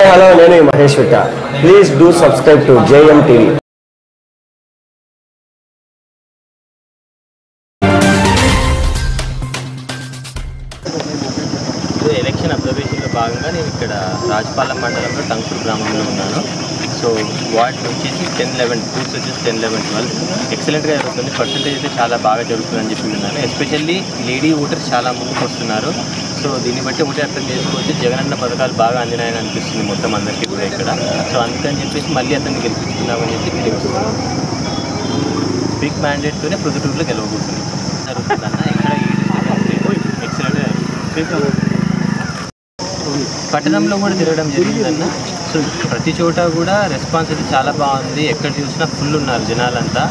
Hi hello నేను Mahesh Vitta. Please do subscribe to JM TV. Election అబ్జర్వేషన్లో భాగంగా నేను ఇక్కడ రాజపాలెం మండలంలో టంకూరు గ్రామంలో ఉన్నాను. సో వార్డ్ వచ్చేసి 10-11 బూత్స్ వచ్చేసి 10-11-12 ఎక్సలెంట్గా జరుగుతుంది. పర్సెంటేజ్ అయితే చాలా బాగా జరుగుతుందని చెప్పి విన్నాను. ఎస్పెషల్లీ లేడీ ఓటర్స్ చాలా ముందుకు వస్తున్నారు. సో దీన్ని బట్టి ఒకటి అర్థం చేసుకోవచ్చు, జగనన్న పథకాలు బాగా అందినాయని అనిపిస్తుంది మొత్తం అందరికీ కూడా ఇక్కడ. సో అందుకని చెప్పేసి మళ్ళీ అతన్ని గెలిపించుకున్నామని చెప్పి తెలియజేస్తున్నాను. బిగ్ మ్యాండేట్తోనే ప్రొద్దుటూరులో గెలవబోతుంది జరుగుతుందన్న. ఇక్కడ ఎక్సలెంట్గా పట్టణంలో కూడా తిరగడం జరిగిందన్న. సో ప్రతి చోట కూడా రెస్పాన్స్ అయితే చాలా బాగుంది. ఎక్కడ చూసినా ఫుల్ ఉన్నారు జనాలంతా,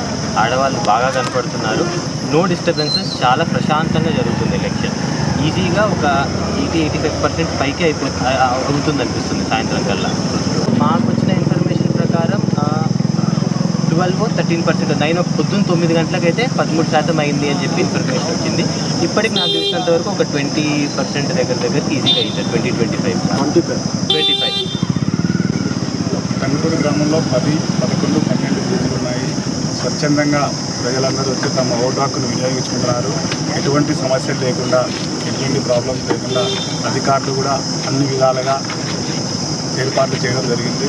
ఆడవాళ్ళు బాగా కనపడుతున్నారు. నో డిస్టర్బెన్సెస్, చాలా ప్రశాంతంగా జరుగుతుంది ఎలక్షన్. ఈజీగా ఒక 80-85% పైకి అవుతుంది అనిపిస్తుంది సాయంత్రం కల్లా. మాకు వచ్చిన ఇన్ఫర్మేషన్ ప్రకారం 12-13%, 9 గంటలకైతే 13% అయింది అని చెప్పి ఇన్ఫర్మేషన్ వచ్చింది. ఇప్పటికి నాకు తెలిసినంత వరకు ఒక 20% దగ్గరికి ఈజీగా అయింది. 20-25 టంకూరు గ్రామంలో 10, 11, 12 బూతులు ఉన్నాయి. స్వచ్ఛందంగా ప్రజలందరూ వచ్చి తమ ఓటు హక్కును వినియోగించుకుంటున్నారు. ఎటువంటి సమస్యలు లేకుండా, ఎటువంటి ప్రాబ్లమ్స్ లేకుండా అధికారులు కూడా అన్ని విధాలుగా ఏర్పాట్లు చేయడం జరిగింది.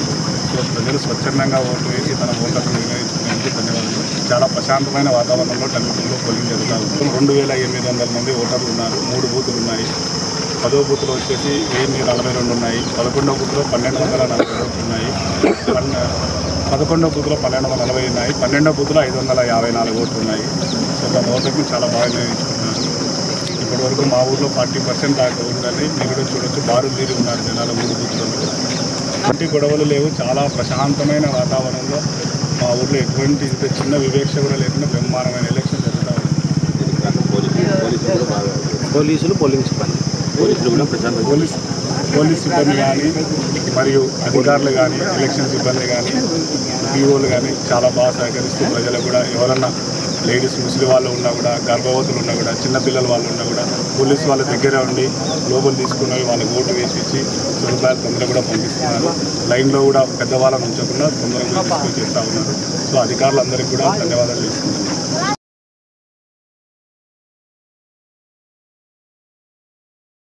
సో ప్రజలు స్వచ్ఛందంగా ఓటు వేసి తన ఓటు హక్కును వినియోగించుకునేందుకు ధన్యవాదాలు. చాలా ప్రశాంతమైన వాతావరణంలో టంకూరులో పోలింగ్ జరుగుతుంది. 2800 మంది ఓటర్లు ఉన్నారు. 3 బూతులు ఉన్నాయి. 10వ బూత్లో వచ్చేసి 1042 ఉన్నాయి. 11వ బూత్లో 1240 ఓట్లు ఉన్నాయి. 11వ బూత్లో 1240 ఉన్నాయి. 12వ బూత్లో 554 ఓట్లు ఉన్నాయి. సో తమ ఓటుకు చాలా బాగా నిర్వహించుకుంటున్నారు. ఇప్పటివరకు మా ఊళ్ళో 40% దాకా ఉందని మీరు కూడా చూడొచ్చు. బారులు తీరి ఉన్నారు జనాలు 3 బూత్లలో. ఎటువంటి గొడవలు లేవు. చాలా ప్రశాంతమైన వాతావరణంలో మా ఊళ్ళో ఎటువంటి చిన్న వివేక్ష కూడా లేకుండా బ్రహ్మాండమైన ఎలక్షన్ జరుగుతూ ఉంది. పోలీసులు, పోలింగ్ సిబ్బంది, పోలీస్ సిబ్బంది కానీ మరియు అధికారులు కానీ, ఎలక్షన్ సిబ్బంది కానీ, POలు కానీ చాలా బాగా సహకరిస్తూ ప్రజలు కూడా ఎవరన్నా లేడీస్, ముసలి వాళ్ళు ఉన్నా కూడా, గర్భవతులు ఉన్నా కూడా, చిన్నపిల్లల వాళ్ళు ఉన్నా కూడా పోలీసు వాళ్ళ దగ్గర ఉండి లోపల తీసుకున్నవి వాళ్ళకి ఓటు వేసి రూపాయలు తొందరగా కూడా పంపిస్తున్నారు. లైన్లో కూడా పెద్దవాళ్ళని ఉంచకుండా తొందరగా తీసుకొని చేస్తూ ఉన్నారు. సో అధికారులందరికీ కూడా ధన్యవాదాలు చేస్తున్నారు.